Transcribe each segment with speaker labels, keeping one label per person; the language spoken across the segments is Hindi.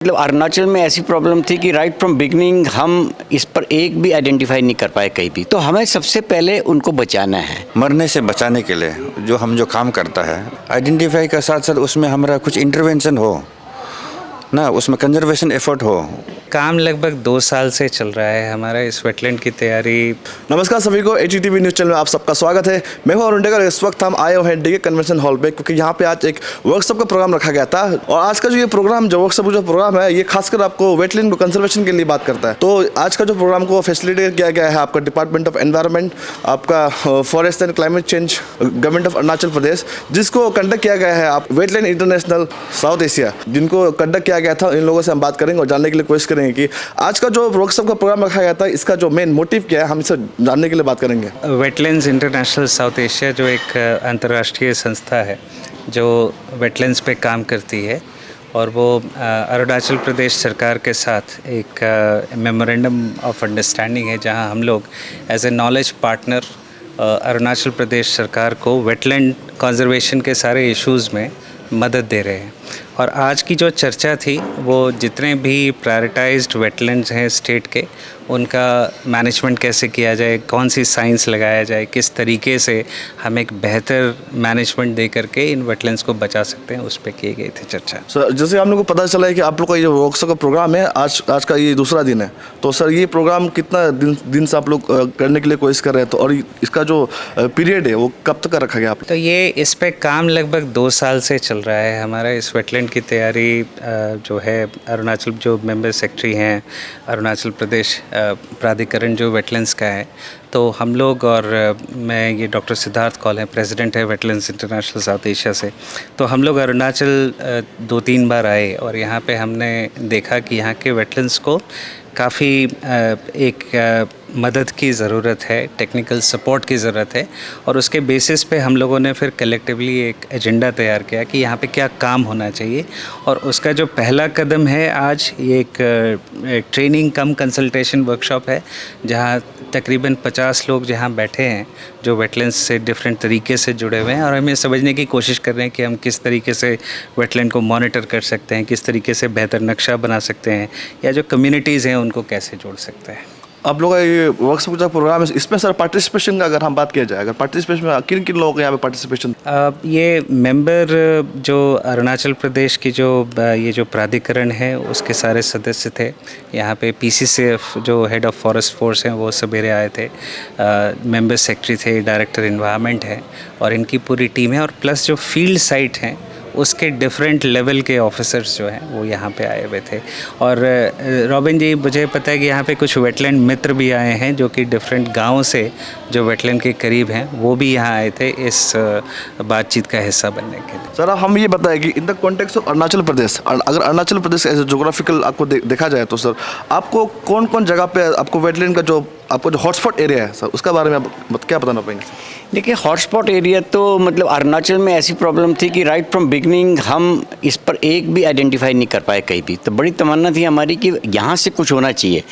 Speaker 1: मतलब अरुणाचल में ऐसी प्रॉब्लम थी कि राइट फ्रॉम बिगनिंग हम इस पर एक भी आइडेंटिफाई नहीं कर पाए कहीं भी। तो हमें सबसे पहले उनको बचाना है।
Speaker 2: मरने से बचाने के लिए जो काम करता है, आइडेंटिफाई का साथ साथ उसमें हमारा कुछ इंटरवेंशन हो ना, उसमें कंजर्वेशन एफर्ट हो।
Speaker 3: काम लगभग 2 साल से चल रहा है हमारा इस वेटलैंड की तैयारी।
Speaker 4: नमस्कार सभी को, HTV न्यूज़ चैनल में आप सबका स्वागत है। मैं हूं अरुण डेगर। इस वक्त हम आए हुए हैं डीके कन्वेंशन हॉल पे, क्योंकि यहाँ पे आज एक वर्कशॉप का प्रोग्राम रखा गया था। और आज का जो ये प्रोग्राम, जो वर्कशॉप जो प्रोग्राम है, ये खासकर आपको वेटलैंड कंजर्वेशन के लिए बात करता है। तो आज का जो प्रोग्राम को फैसिलिटेट किया गया है आपका डिपार्टमेंट ऑफ एनवायरनमेंट, आपका forest and climate change, government of Arunachal Pradesh, जिसको कंडक्ट किया गया है आप वेटलैंड इंटरनेशनल साउथ एशिया, जिनको कंडक्ट किया गया था। इन लोगों से हम बात करेंगे और जानने के लिए कोशिश करेंगे कि आज का जो वर्कशॉप का प्रोग्राम रखा गया था, इसका जो मेन मोटिव क्या है, हम इसे जानने के लिए बात करेंगे।
Speaker 3: वेटलैंड्स इंटरनेशनल साउथ एशिया जो एक अंतर्राष्ट्रीय संस्था है जो वेटलैंड्स पे काम करती है, और वो अरुणाचल प्रदेश सरकार के साथ एक मेमोरेंडम ऑफ अंडरस्टैंडिंग है, जहां हम लोग as a knowledge partner Arunachal Pradesh सरकार को वेटलैंड कंजर्वेशन के सारे इश्यूज़ में मदद दे रहे हैं। और आज की जो चर्चा थी वो जितने भी प्रायोरिटाइज्ड वेटलैंड्स हैं स्टेट के, उनका मैनेजमेंट कैसे किया जाए, कौन सी साइंस लगाया जाए, किस तरीके से हम एक बेहतर मैनेजमेंट दे करके इन वेटलैंड्स को बचा सकते हैं, उस पर की गई थी चर्चा।
Speaker 4: सर, जैसे हम लोग को पता चला है कि आप लोग का ये वर्कशॉप का प्रोग्राम है, आज का ये दूसरा दिन है। तो सर, ये प्रोग्राम कितना दिन से आप लोग करने के लिए कोशिश कर रहे हैं, तो और इसका जो पीरियड है वो कब तक का रखा गया आप?
Speaker 3: तो ये इस पे काम लगभग 2 साल से चल रहा है हमारा। इस वेटलैंड की तैयारी जो है, अरुणाचल जो मेंबर सेक्रेटरी हैं, अरुणाचल प्रदेश प्राधिकरण जो वेटलैंड्स का है, तो हम लोग, और मैं, ये डॉक्टर सिद्धार्थ कौल हैं, प्रेसिडेंट है वेटलैंड्स इंटरनेशनल साउथ एशिया से। तो हम लोग अरुणाचल 2-3 बार आए और यहाँ पे हमने देखा कि यहाँ के वेटलैंड्स को काफ़ी एक मदद की ज़रूरत है, टेक्निकल सपोर्ट की ज़रूरत है। और उसके बेसिस पे हम लोगों ने फिर कलेक्टिवली एक एजेंडा तैयार किया कि यहाँ पे क्या काम होना चाहिए। और उसका जो पहला कदम है आज, ये एक ट्रेनिंग कम कंसल्टेशन वर्कशॉप है, जहाँ तकरीबन 50 लोग जहाँ बैठे हैं जो वेटलैंड्स से डिफरेंट तरीके से जुड़े हुए हैं, और हम ये समझने की कोशिश कर रहे हैं कि हम किस तरीके से वेटलैंड को मॉनिटर कर सकते हैं, किस तरीके से बेहतर नक्शा बना सकते हैं, या जो कम्युनिटीज़ हैं उनको कैसे जोड़ सकते हैं।
Speaker 4: आप लोग का ये वर्कशॉप का प्रोग्राम है, इसमें सर पार्टिसिपेशन का अगर हम बात किया जाए, अगर पार्टिसिपेशन में किन किन लोगों का यहाँ पे पार्टिसिपेशन?
Speaker 3: ये मेंबर जो अरुणाचल प्रदेश की ये जो प्राधिकरण है उसके सारे सदस्य थे। यहाँ पे PCCF जो हेड ऑफ फॉरेस्ट फोर्स हैं वो सवेरे आए थे, मेंबर सेक्रेटरी थे, डायरेक्टर इन्वायरमेंट है, और इनकी पूरी टीम है। और प्लस जो फील्ड साइट हैं उसके डिफरेंट लेवल के ऑफिसर्स जो हैं वो यहाँ पे आए हुए थे। और रॉबिन जी, मुझे पता है कि यहाँ पे कुछ वेटलैंड मित्र भी आए हैं जो कि डिफरेंट गाँव से जो वेटलैंड के करीब हैं, वो भी यहाँ आए थे इस बातचीत का हिस्सा बनने के लिए।
Speaker 4: सर, हम ये बताएं कि in the context of Arunachal Pradesh, अगर Arunachal Pradesh as a geographical आपको देखा जाए, तो सर आपको कौन कौन जगह पे आपको वेटलैंड का जो हॉटस्पॉट एरिया है, सर उसके बारे में आप क्या बताना पाएंगे?
Speaker 1: देखिए, हॉटस्पॉट एरिया तो मतलब अरुणाचल में ऐसी प्रॉब्लम थी कि राइट फ्रॉम बिगनिंग हम इस पर एक भी आइडेंटिफाई नहीं कर पाए कहीं भी। तो बड़ी तमन्ना थी हमारी कि यहाँ से कुछ होना चाहिए।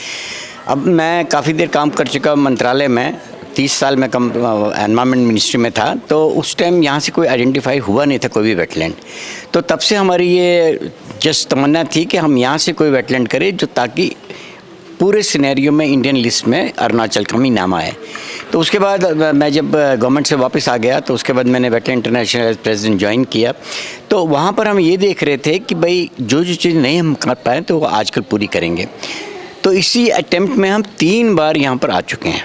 Speaker 1: अब मैं काफ़ी देर काम कर चुका मंत्रालय में, 30 साल में एनवायरमेंट मिनिस्ट्री में था, तो उस टाइम यहाँ से कोई आइडेंटिफाई हुआ नहीं था कोई भी वेटलैंड। तो तब से हमारी ये जस्ट तमन्ना थी कि हम यहाँ से कोई वेटलैंड करें जो ताकि पूरे सिनेरियो में इंडियन लिस्ट में अरुणाचल का ही नाम आए। तो उसके बाद मैं जब गवर्नमेंट से वापस आ गया, तो उसके बाद मैंने वेटलैंड इंटरनेशनल प्रेसिडेंट ज्वाइन किया। तो वहाँ पर हम ये देख रहे थे कि भाई जो चीज़ नहीं हम कर पाए तो वो आजकल पूरी करेंगे। तो इसी अटेम्प्ट में हम 3 बार यहाँ पर आ चुके हैं।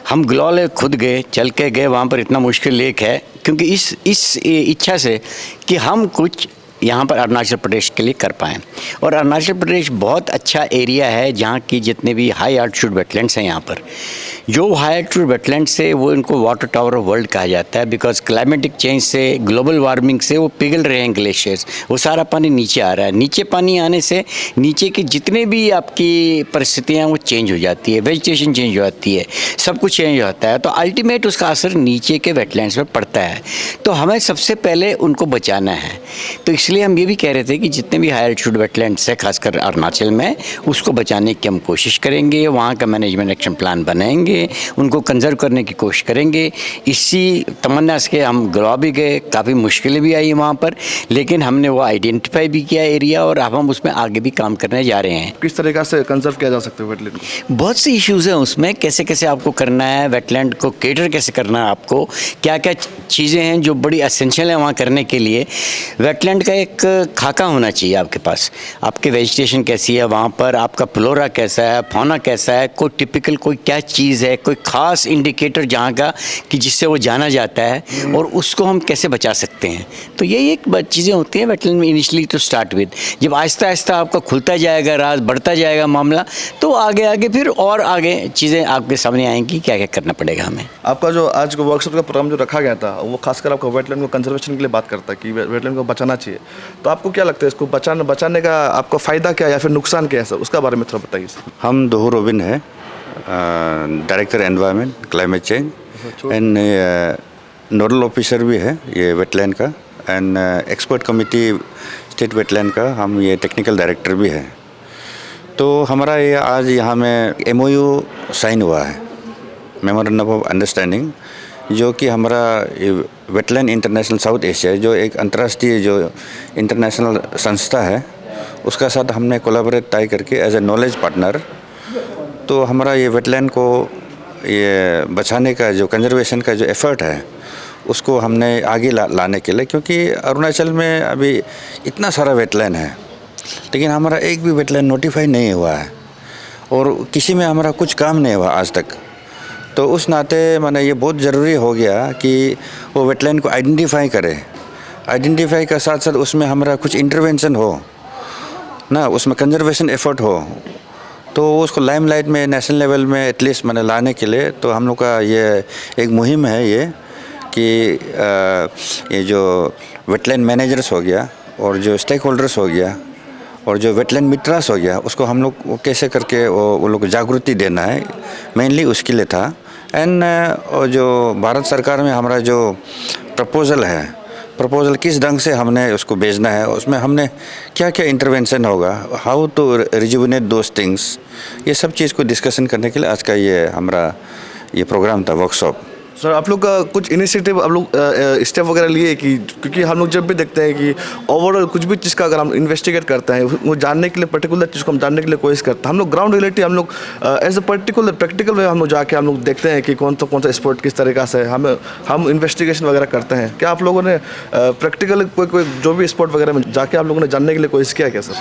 Speaker 1: हम ग्लोल खुद गए, चल के गए, वहाँ पर इतना मुश्किल लेक है, क्योंकि इस इच्छा से कि हम कुछ यहाँ पर अरुणाचल प्रदेश के लिए कर पाएँ। और अरुणाचल प्रदेश बहुत अच्छा एरिया है, जहाँ की जितने भी हाई आल्टीट्यूड वेटलैंड्स हैं, यहाँ पर जो हाई आल्टीट्यूड वेटलैंड से वो इनको वाटर टावर ऑफ वर्ल्ड कहा जाता है, बिकॉज क्लाइमेटिक चेंज से, ग्लोबल वार्मिंग से वो पिघल रहे हैं ग्लेशियर्स, वो सारा पानी नीचे आ रहा है। नीचे पानी आने से नीचे की जितने भी आपकी परिस्थितियाँ वो चेंज हो जाती है, वेजिटेशन चेंज हो जाती है, सब कुछ चेंज हो जाता है। तो अल्टीमेट उसका असर नीचे के वेटलैंड्स पर पड़ता है। तो हमें सबसे पहले उनको बचाना है। तो इसलिए इसलिए हम ये भी कह रहे थे कि जितने भी हाई एल्टीट्यूड वेटलैंड्स है खासकर अरुणाचल में, उसको बचाने की हम कोशिश करेंगे, वहाँ का मैनेजमेंट एक्शन प्लान बनाएंगे, उनको कंजर्व करने की कोशिश करेंगे। इसी तमन्ना से हम गोवा भी गए, काफ़ी मुश्किलें भी आई वहाँ पर, लेकिन हमने वो आइडेंटिफाई भी किया एरिया और अब हम उसमें आगे भी काम करने जा रहे हैं।
Speaker 4: किस तरीक़ा से कंजर्व किया जा सकता है वेटलैंड को?
Speaker 1: बहुत सी इश्यूज़ हैं उसमें, कैसे कैसे आपको करना है, वेटलैंड को केटर कैसे करना है, आपको क्या क्या चीज़ें हैं जो बड़ी एसेंशियल है वहाँ करने के लिए। वेटलैंड का एक खाका होना चाहिए आपके पास, आपके वेजिटेशन कैसी है वहाँ पर, आपका फ्लोरा कैसा है, फौना कैसा है, कोई टिपिकल कोई क्या चीज़ है, कोई ख़ास इंडिकेटर जहाँ का कि जिससे वो जाना जाता है और उसको हम कैसे बचा सकते हैं। तो यही एक चीज़ें होती हैं वेटलैंड में इनिशियली टू स्टार्ट विद। जब आहिस्ता आहिस्ता आपका खुलता जाएगा राज, बढ़ता जाएगा मामला, तो आगे आगे फिर और आगे चीज़ें आपके सामने आएंगी, क्या क्या करना पड़ेगा हमें।
Speaker 4: आपका जो आज का वर्कशॉप का प्रोग्राम जो रखा गया था वो खासकर आपका वेटलैंड को कंजर्वेशन के लिए बात करता है कि वेटलैंड को बचाना चाहिए। तो आपको क्या लगता है इसको बचाने का आपको फ़ायदा क्या है या फिर नुकसान क्या है सर, उसका बारे में थोड़ा बताइए सर।
Speaker 2: हम दोहू रोबिन है, director environment climate change and nodal officer भी है ये वेटलैंड का, and expert committee state wetland का हम ये टेक्निकल डायरेक्टर भी है। तो हमारा ये आज यहाँ में MOU साइन हुआ है, मेमोरेंडम ऑफ अंडरस्टैंडिंग, जो कि हमारा वेटलैंड इंटरनेशनल साउथ एशिया जो एक अंतर्राष्ट्रीय जो इंटरनेशनल संस्था है उसका साथ हमने कोलैबोरेट तय करके एज ए नॉलेज पार्टनर, तो हमारा ये वेटलैंड को ये बचाने का जो कंजर्वेशन का जो एफर्ट है उसको हमने आगे लाने के लिए, क्योंकि अरुणाचल में अभी इतना सारा वेटलैंड है लेकिन हमारा एक भी वेटलैंड नोटिफाई नहीं हुआ है और किसी में हमारा कुछ काम नहीं हुआ आज तक। तो उस नाते माने ये बहुत ज़रूरी हो गया कि वो वेटलैंड को आइडेंटिफाई करे, आइडेंटिफाई का साथ साथ उसमें हमारा कुछ इंटरवेंशन हो ना, उसमें कंजर्वेशन एफर्ट हो, तो उसको लाइमलाइट में नेशनल लेवल में एटलीस्ट मैंने लाने के लिए तो हम लोग का ये एक मुहिम है ये कि ये जो वेटलैंड मैनेजर्स हो गया और जो स्टेक होल्डर्स हो गया और जो वेटलैंड मित्रास हो गया उसको हम लोग कैसे करके वो लोग को जागृति देना है, मेनली उसके लिए था। एंड जो भारत सरकार में हमारा जो प्रपोज़ल किस ढंग से हमने उसको भेजना है, उसमें हमने क्या क्या इंटरवेंशन होगा, how to rejuvenate those things, ये सब चीज़ को डिस्कशन करने के लिए आज का ये हमारा ये प्रोग्राम था, वर्कशॉप।
Speaker 4: सर आप लोग का कुछ इनिशिएटिव आप लोग स्टेप वगैरह लिए कि, क्योंकि हम लोग जब भी देखते हैं कि ओवरऑल कुछ भी चीज़ का अगर हम इन्वेस्टिगेट करते हैं वो जानने के लिए पर्टिकुलर चीज़ को हम जानने के लिए कोशिश करते हैं, हम लोग ग्राउंड रिलेटिव हम लोग as a particular practical way हम लोग जाके हम लोग देखते हैं कि कौन सा स्पोर्ट किस तरीक़ा से हम इन्वेस्टिगेशन वगैरह करते हैं। क्या आप लोगों ने प्रैक्टिकल कोई जो भी स्पोर्ट वगैरह में जाके आप लोगों ने जानने के लिए कोशिश किया क्या सर?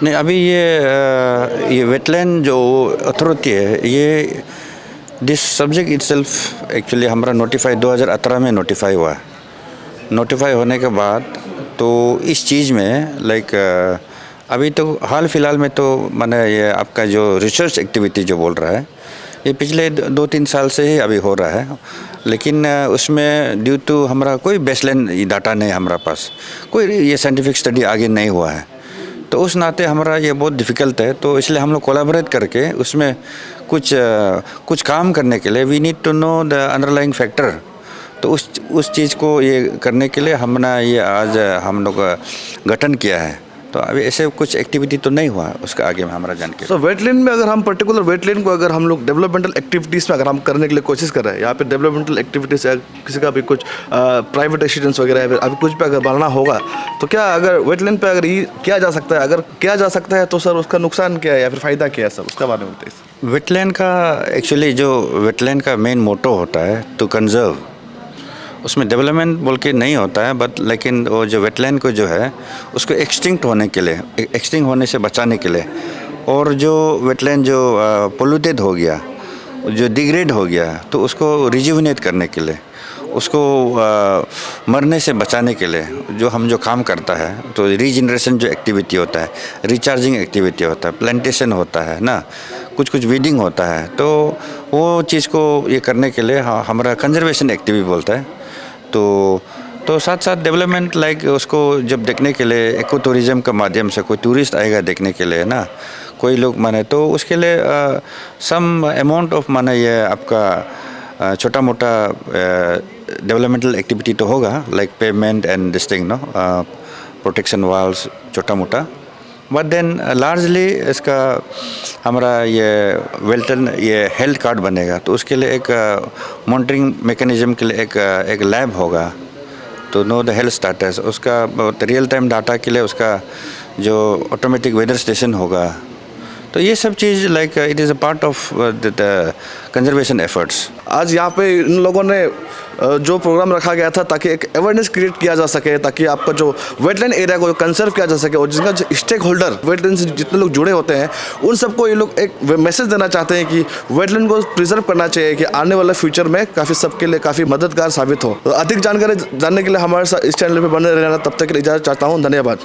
Speaker 2: नहीं, अभी ये वेटलैंड जो अथॉरिटी है ये दिस सब्जेक्ट इटसेल्फ एक्चुअली हमारा नोटिफाई 2018 में नोटिफाई हुआ। नोटिफाई होने के बाद तो इस चीज़ में लाइक अभी तो हाल फिलहाल में तो माने ये आपका जो रिसर्च एक्टिविटी जो बोल रहा है ये पिछले 2-3 साल से ही अभी हो रहा है, लेकिन उसमें ड्यू टू हमारा कोई बेसलाइन डाटा नहीं, हमारा पास कोई ये साइंटिफिक स्टडी आगे नहीं हुआ है, तो उस नाते हमारा ये बहुत डिफ़िकल्ट है। तो इसलिए हम लोग कोलैबोरेट करके उसमें कुछ काम करने के लिए we need to know the underlying factor, तो उस चीज़ को ये करने के लिए हमने ये आज हम लोग गठन किया है। तो अभी ऐसे कुछ एक्टिविटी तो नहीं हुआ, उसका आगे में हमारा जानकारी।
Speaker 4: सो वेटलैंड में अगर हम पर्टिकुलर वेटलैंड को अगर हम लोग डेवलपमेंटल एक्टिविटीज़ में अगर हम करने के लिए कोशिश कर रहे हैं, यहाँ पे डेवलपमेंटल एक्टिविटीज़ किसी का भी कुछ प्राइवेट रेसिडेंस वगैरह अभी कुछ पे अगर बनाना होगा तो क्या अगर वेटलैंड पे अगर ये किया जा सकता है, अगर किया जा सकता है तो सर उसका नुकसान क्या है या फिर फ़ायदा क्या है सर, उसका बारे में बताइए।
Speaker 2: वेटलैंड का एक्चुअली जो वेटलैंड का मेन मोटो होता है टू कंजर्व, उसमें डेवलपमेंट बोल के नहीं होता है, बट लेकिन वो जो वेटलैंड को जो है उसको एक्सटिंक्ट होने के लिए, एक्सटिंक्ट होने से बचाने के लिए, और जो वेटलैंड जो पोल्यूटेड हो गया, जो डिग्रेड हो गया, तो उसको रिजुविनेट करने के लिए, उसको मरने से बचाने के लिए जो काम करता है, तो रीजनरेशन जो एक्टिविटी होता है, रिचार्जिंग एक्टिविटी होता है, प्लांटेशन होता है ना, कुछ वीडिंग होता है, तो वो चीज़ को ये करने के लिए हमारा कंजर्वेशन एक्टिविटी बोलता है। तो साथ साथ डेवलपमेंट लाइक उसको जब देखने के लिए इको टूरिज़्म का माध्यम से कोई टूरिस्ट आएगा देखने के लिए ना, कोई लोग माने तो उसके लिए सम अमाउंट ऑफ माने ये आपका छोटा मोटा डेवलपमेंटल एक्टिविटी तो होगा, like payment and this thing no, protection walls छोटा मोटा, बट देन लार्जली इसका हमारा ये वेल्टन ये हेल्थ कार्ड बनेगा, तो उसके लिए एक मॉनिटरिंग मैकेनिज्म के लिए एक लैब होगा, तो नो द हेल्थ स्टेटस उसका रियल टाइम डाटा के लिए उसका जो ऑटोमेटिक वेदर स्टेशन होगा। तो ये सब चीज़ like it is a part of the conservation efforts.
Speaker 4: आज यहाँ पे इन लोगों ने जो प्रोग्राम रखा गया था ताकि एक अवेयरनेस क्रिएट किया जा सके, ताकि आपका जो वेटलैंड एरिया को कंजर्व किया जा सके, और जिनका स्टेक होल्डर वेटलैंड से जितने लोग जुड़े होते हैं उन सबको ये लोग एक मैसेज देना चाहते हैं कि वेटलैंड को प्रिजर्व करना चाहिए, कि आने वाले फ्यूचर में काफ़ी सबके लिए काफ़ी मददगार साबित हो। तो अधिक जानकारी जानने के लिए हमारे साथ इस चैनल पर बने रहना, तब तक के लिए इजाज़त चाहता हूँ। धन्यवाद।